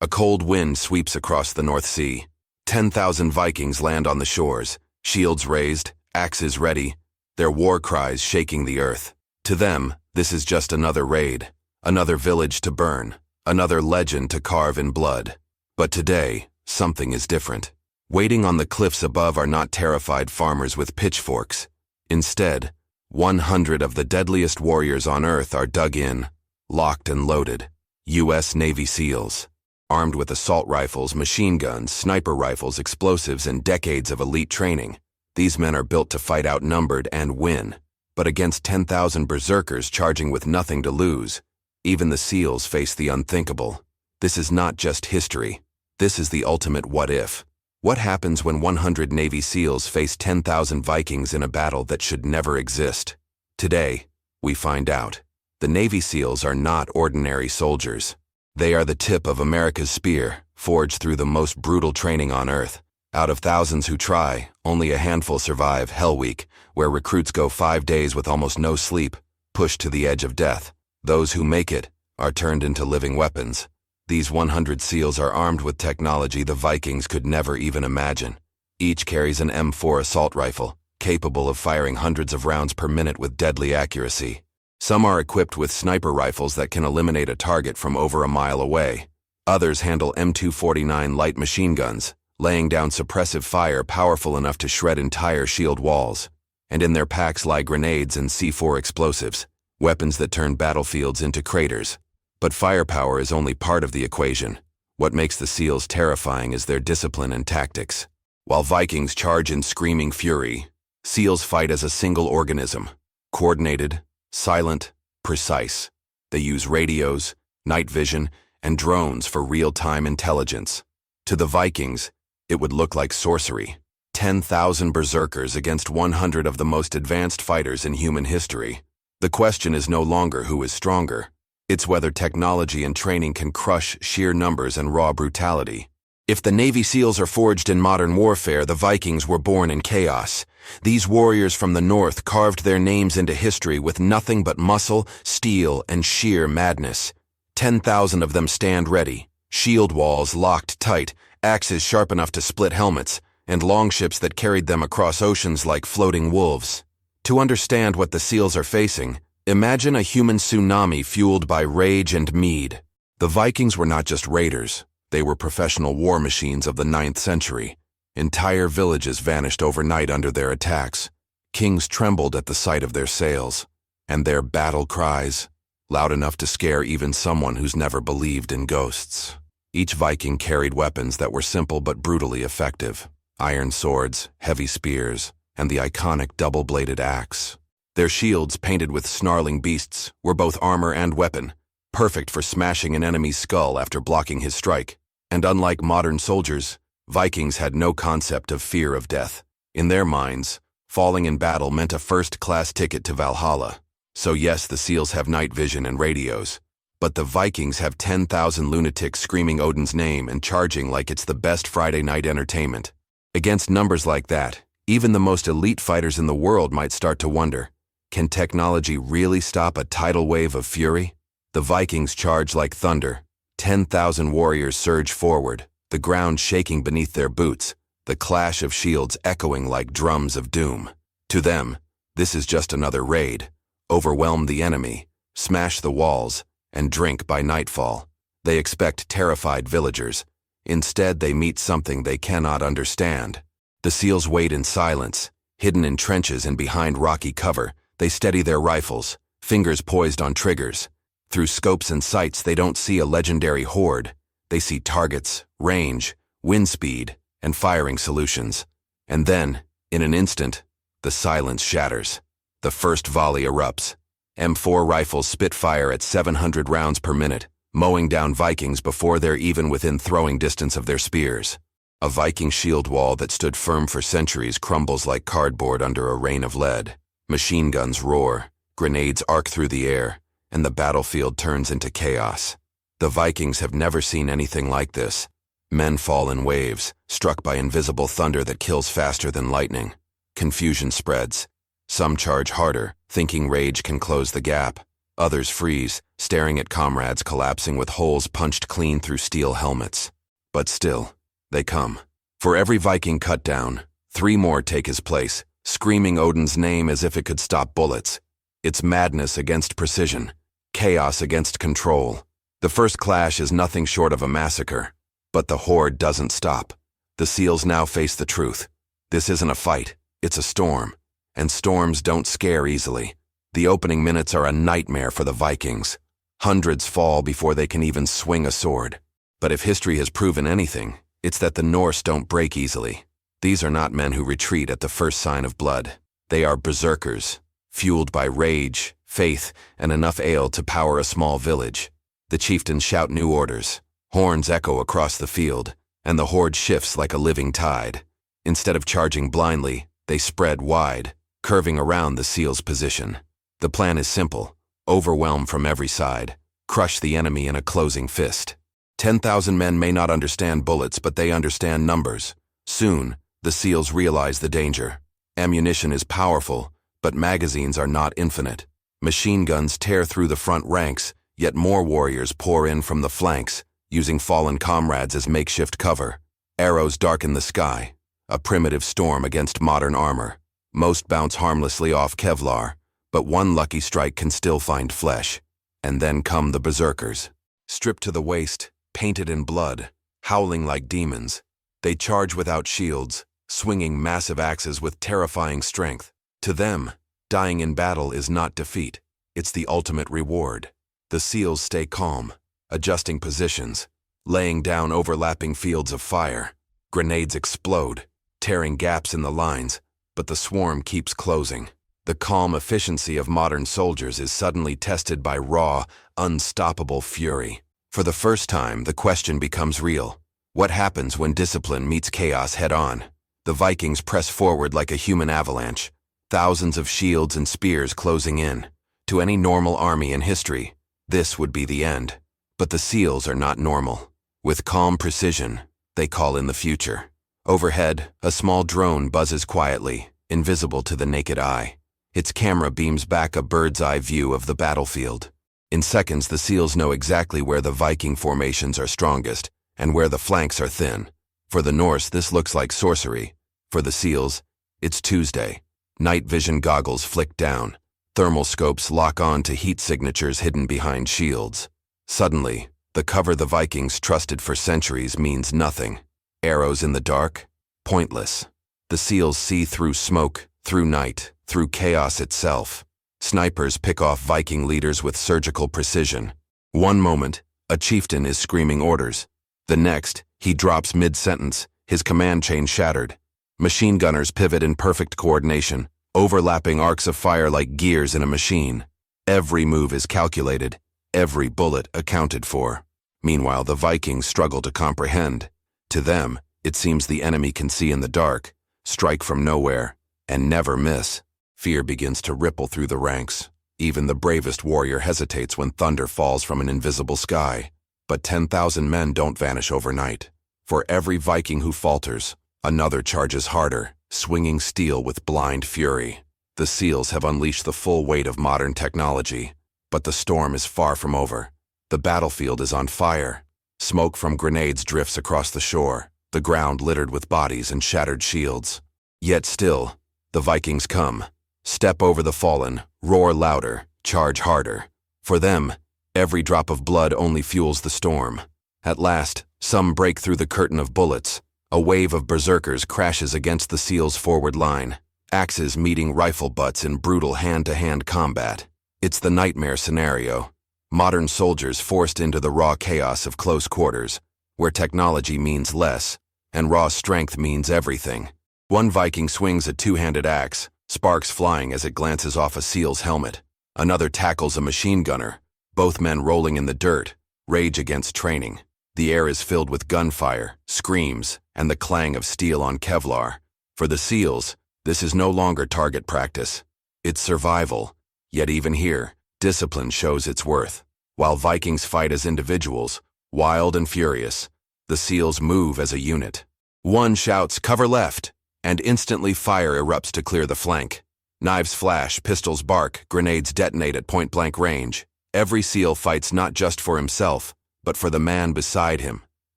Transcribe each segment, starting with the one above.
A cold wind sweeps across the North Sea. 10,000 Vikings land on the shores, shields raised, axes ready, their war cries shaking the earth. To them, this is just another raid, another village to burn, another legend to carve in blood. But today, something is different. Waiting on the cliffs above are not terrified farmers with pitchforks. Instead, 100 of the deadliest warriors on Earth are dug in, locked and loaded. U.S. Navy SEALs. Armed with assault rifles, machine guns, sniper rifles, explosives, and decades of elite training, these men are built to fight outnumbered and win. But against 10,000 berserkers charging with nothing to lose, even the SEALs face the unthinkable. This is not just history. This is the ultimate what if. What happens when 100 Navy SEALs face 10,000 Vikings in a battle that should never exist? Today, we find out. The Navy SEALs are not ordinary soldiers. They are the tip of America's spear, forged through the most brutal training on Earth. Out of thousands who try, only a handful survive Hell Week, where recruits go 5 days with almost no sleep, pushed to the edge of death. Those who make it are turned into living weapons. These 100 SEALs are armed with technology the Vikings could never even imagine. Each carries an M4 assault rifle, capable of firing hundreds of rounds per minute with deadly accuracy. Some are equipped with sniper rifles that can eliminate a target from over a mile away. Others handle M249 light machine guns, laying down suppressive fire powerful enough to shred entire shield walls. And in their packs lie grenades and C4 explosives, weapons that turn battlefields into craters. But firepower is only part of the equation. What makes the SEALs terrifying is their discipline and tactics. While Vikings charge in screaming fury, SEALs fight as a single organism, coordinated, silent, precise. They use radios, night vision, and drones for real-time intelligence. To the Vikings, it would look like sorcery. 10,000 berserkers against 100 of the most advanced fighters in human history. The question is no longer who is stronger. It's whether technology and training can crush sheer numbers and raw brutality. If the Navy SEALs are forged in modern warfare, the Vikings were born in chaos. These warriors from the North carved their names into history with nothing but muscle, steel, and sheer madness. 10,000 of them stand ready, shield walls locked tight, axes sharp enough to split helmets, and longships that carried them across oceans like floating wolves. To understand what the SEALs are facing, imagine a human tsunami fueled by rage and mead. The Vikings were not just raiders. They were professional war machines of the 9th century. Entire villages vanished overnight under their attacks. Kings trembled at the sight of their sails, and their battle cries, loud enough to scare even someone who's never believed in ghosts. Each Viking carried weapons that were simple but brutally effective. Iron swords, heavy spears, and the iconic double-bladed axe. Their shields, painted with snarling beasts, were both armor and weapon, perfect for smashing an enemy's skull after blocking his strike. And unlike modern soldiers, Vikings had no concept of fear of death. In their minds, falling in battle meant a first-class ticket to Valhalla. So yes, the SEALs have night vision and radios, but the Vikings have 10,000 lunatics screaming Odin's name and charging like it's the best Friday night entertainment. Against numbers like that, even the most elite fighters in the world might start to wonder, can technology really stop a tidal wave of fury? The Vikings charge like thunder. 10,000 warriors surge forward, the ground shaking beneath their boots, the clash of shields echoing like drums of doom. To them, this is just another raid. Overwhelm the enemy, smash the walls, and drink by nightfall. They expect terrified villagers. Instead, they meet something they cannot understand. The SEALs wait in silence, hidden in trenches and behind rocky cover. They steady their rifles, fingers poised on triggers. Through scopes and sights, they don't see a legendary horde. They see targets, range, wind speed, and firing solutions. And then, in an instant, the silence shatters. The first volley erupts. M4 rifles spit fire at 700 rounds per minute, mowing down Vikings before they're even within throwing distance of their spears. A Viking shield wall that stood firm for centuries crumbles like cardboard under a rain of lead. Machine guns roar, grenades arc through the air, and the battlefield turns into chaos. The Vikings have never seen anything like this. Men fall in waves, struck by invisible thunder that kills faster than lightning. Confusion spreads. Some charge harder, thinking rage can close the gap. Others freeze, staring at comrades collapsing with holes punched clean through steel helmets. But still, they come. For every Viking cut down, 3 more take his place, screaming Odin's name as if it could stop bullets. It's madness against precision, chaos against control. The first clash is nothing short of a massacre. But the horde doesn't stop. The seals now face the truth. This isn't a fight, it's a storm. And storms don't scare easily. The opening minutes are a nightmare for the Vikings. Hundreds fall before they can even swing a sword. But if history has proven anything, it's that the Norse don't break easily. These are not men who retreat at the first sign of blood. They are berserkers, fueled by rage, faith, and enough ale to power a small village. The chieftains shout new orders. Horns echo across the field, and the horde shifts like a living tide. Instead of charging blindly, they spread wide, curving around the seals' position. The plan is simple: overwhelm from every side, crush the enemy in a closing fist. 10,000 men may not understand bullets, but they understand numbers. Soon, the seals realize the danger. Ammunition is powerful, but magazines are not infinite. Machine guns tear through the front ranks, yet more warriors pour in from the flanks, using fallen comrades as makeshift cover. Arrows darken the sky, a primitive storm against modern armor. Most bounce harmlessly off Kevlar, but one lucky strike can still find flesh. And then come the berserkers. Stripped to the waist, painted in blood, howling like demons. They charge without shields, swinging massive axes with terrifying strength. To them, dying in battle is not defeat, it's the ultimate reward. The seals stay calm, adjusting positions, laying down overlapping fields of fire. Grenades explode, tearing gaps in the lines, but the swarm keeps closing. The calm efficiency of modern soldiers is suddenly tested by raw, unstoppable fury. For the first time, the question becomes real. What happens when discipline meets chaos head-on? The Vikings press forward like a human avalanche, thousands of shields and spears closing in. To any normal army in history, this would be the end. But the seals are not normal. With calm precision, they call in the future. Overhead, a small drone buzzes quietly, invisible to the naked eye. Its camera beams back a bird's-eye view of the battlefield. In seconds, the seals know exactly where the Viking formations are strongest and where the flanks are thin. For the Norse, this looks like sorcery. For the seals, it's Tuesday. Night vision goggles flick down. Thermal scopes lock on to heat signatures hidden behind shields. Suddenly, the cover the Vikings trusted for centuries means nothing. Arrows in the dark? Pointless. The seals see through smoke, through night, through chaos itself. Snipers pick off Viking leaders with surgical precision. One moment, a chieftain is screaming orders. The next, he drops mid-sentence, his command chain shattered. Machine gunners pivot in perfect coordination, overlapping arcs of fire like gears in a machine. Every move is calculated, every bullet accounted for. Meanwhile, the Vikings struggle to comprehend. To them, it seems the enemy can see in the dark, strike from nowhere, and never miss. Fear begins to ripple through the ranks. Even the bravest warrior hesitates when thunder falls from an invisible sky. But 10,000 men don't vanish overnight. For every Viking who falters, another charges harder, swinging steel with blind fury. The seals have unleashed the full weight of modern technology, but the storm is far from over. The battlefield is on fire. Smoke from grenades drifts across the shore, the ground littered with bodies and shattered shields. Yet still, the Vikings come. Step over the fallen, roar louder, charge harder. For them, every drop of blood only fuels the storm. At last, some break through the curtain of bullets. A wave of berserkers crashes against the seals' forward line, axes meeting rifle butts in brutal hand-to-hand combat. It's the nightmare scenario. Modern soldiers forced into the raw chaos of close quarters, where technology means less, and raw strength means everything. One Viking swings a two-handed axe, sparks flying as it glances off a seal's helmet. Another tackles a machine gunner, both men rolling in the dirt, rage against training. The air is filled with gunfire, screams, and the clang of steel on Kevlar. For the seals, this is no longer target practice. It's survival. Yet even here, discipline shows its worth. While Vikings fight as individuals, wild and furious, the seals move as a unit. One shouts, "Cover left!" and instantly fire erupts to clear the flank. Knives flash, pistols bark, grenades detonate at point-blank range. Every SEAL fights not just for himself, but for the man beside him.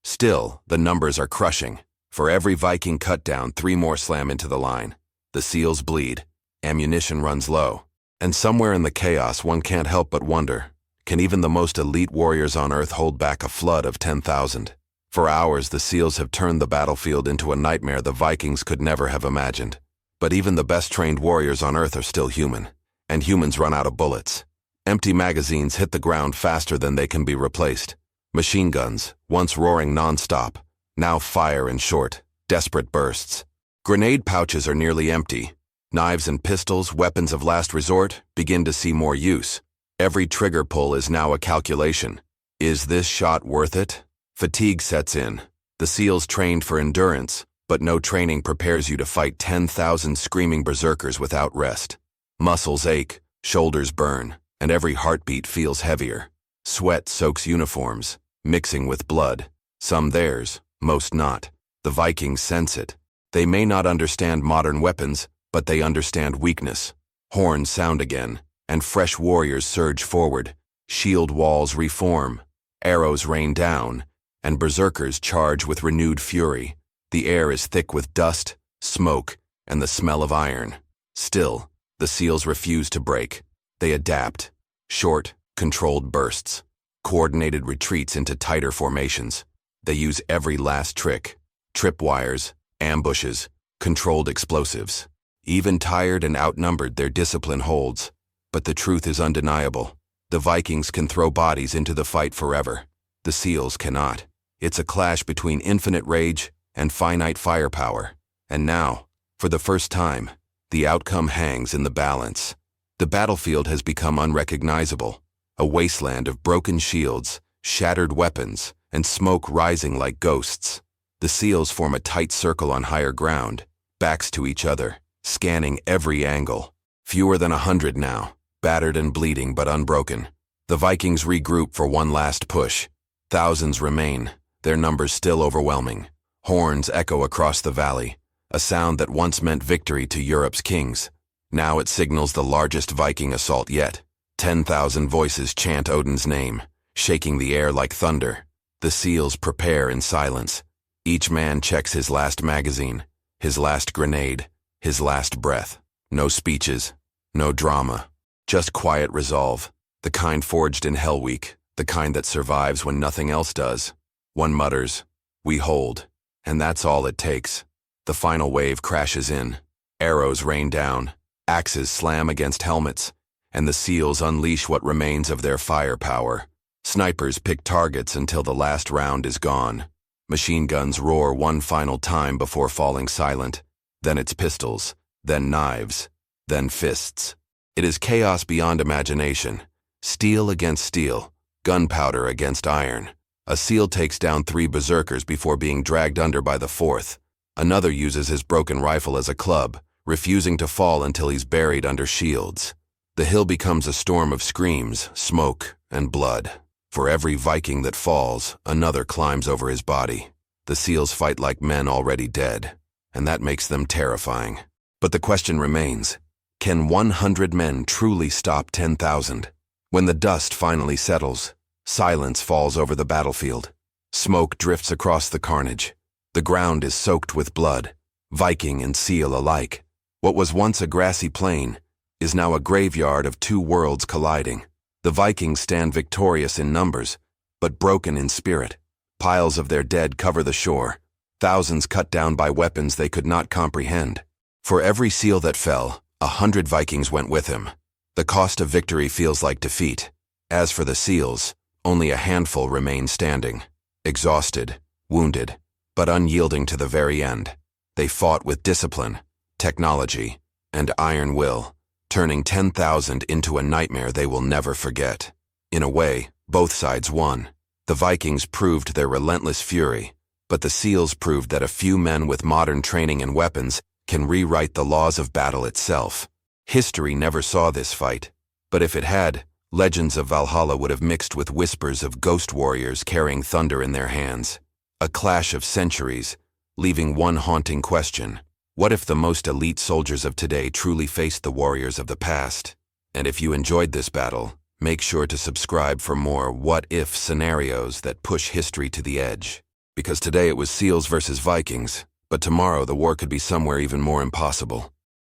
Still, the numbers are crushing. For every Viking cut down, 3 more slam into the line. The SEALs bleed. Ammunition runs low. And somewhere in the chaos, one can't help but wonder, can even the most elite warriors on Earth hold back a flood of 10,000? For hours, the SEALs have turned the battlefield into a nightmare the Vikings could never have imagined. But even the best-trained warriors on Earth are still human, and humans run out of bullets. Empty magazines hit the ground faster than they can be replaced. Machine guns, once roaring non-stop, now fire in short, desperate bursts. Grenade pouches are nearly empty. Knives and pistols, weapons of last resort, begin to see more use. Every trigger pull is now a calculation. Is this shot worth it? Fatigue sets in. The SEALs trained for endurance, but no training prepares you to fight 10,000 screaming berserkers without rest. Muscles ache, shoulders burn, and every heartbeat feels heavier. Sweat soaks uniforms, mixing with blood. Some theirs, most not. The Vikings sense it. They may not understand modern weapons, but they understand weakness. Horns sound again, and fresh warriors surge forward. Shield walls reform, arrows rain down, and berserkers charge with renewed fury. The air is thick with dust, smoke, and the smell of iron. Still, the SEALs refuse to break. They adapt. Short, controlled bursts. Coordinated retreats into tighter formations. They use every last trick. Tripwires, ambushes, controlled explosives. Even tired and outnumbered, their discipline holds. But the truth is undeniable. The Vikings can throw bodies into the fight forever. The SEALs cannot. It's a clash between infinite rage and finite firepower. And now, for the first time, the outcome hangs in the balance. The battlefield has become unrecognizable, a wasteland of broken shields, shattered weapons, and smoke rising like ghosts. The SEALs form a tight circle on higher ground, backs to each other, scanning every angle. Fewer than 100 now, battered and bleeding but unbroken. The Vikings regroup for one last push. Thousands remain, their numbers still overwhelming. Horns echo across the valley, a sound that once meant victory to Europe's kings. Now it signals the largest Viking assault yet. 10,000 voices chant Odin's name, shaking the air like thunder. The SEALs prepare in silence. Each man checks his last magazine, his last grenade, his last breath. No speeches, no drama, just quiet resolve, the kind forged in Hell Week, the kind that survives when nothing else does. One mutters, "We hold," and that's all it takes. The final wave crashes in. Arrows rain down, axes slam against helmets, and the SEALs unleash what remains of their firepower. Snipers pick targets until the last round is gone. Machine guns roar one final time before falling silent. Then it's pistols, then knives, then fists. It is chaos beyond imagination. Steel against steel, gunpowder against iron. A SEAL takes down 3 berserkers before being dragged under by the 4th. Another uses his broken rifle as a club, refusing to fall until he's buried under shields. The hill becomes a storm of screams, smoke, and blood. For every Viking that falls, another climbs over his body. The SEALs fight like men already dead, and that makes them terrifying. But the question remains, can 100 men truly stop 10,000? When the dust finally settles, silence falls over the battlefield. Smoke drifts across the carnage. The ground is soaked with blood, Viking and SEAL alike. What was once a grassy plain is now a graveyard of 2 worlds colliding. The Vikings stand victorious in numbers, but broken in spirit. Piles of their dead cover the shore, thousands cut down by weapons they could not comprehend. For every SEAL that fell, 100 Vikings went with him. The cost of victory feels like defeat. As for the SEALs, only a handful remain standing, exhausted, wounded, but unyielding to the very end. They fought with discipline, technology, and iron will, turning 10,000 into a nightmare they will never forget. In a way, both sides won. The Vikings proved their relentless fury, but the SEALs proved that a few men with modern training and weapons can rewrite the laws of battle itself. History never saw this fight, but if it had, legends of Valhalla would have mixed with whispers of ghost warriors carrying thunder in their hands. A clash of centuries, leaving one haunting question. What if the most elite soldiers of today truly faced the warriors of the past? And if you enjoyed this battle, make sure to subscribe for more what-if scenarios that push history to the edge. Because today it was Seals versus Vikings, but tomorrow the war could be somewhere even more impossible.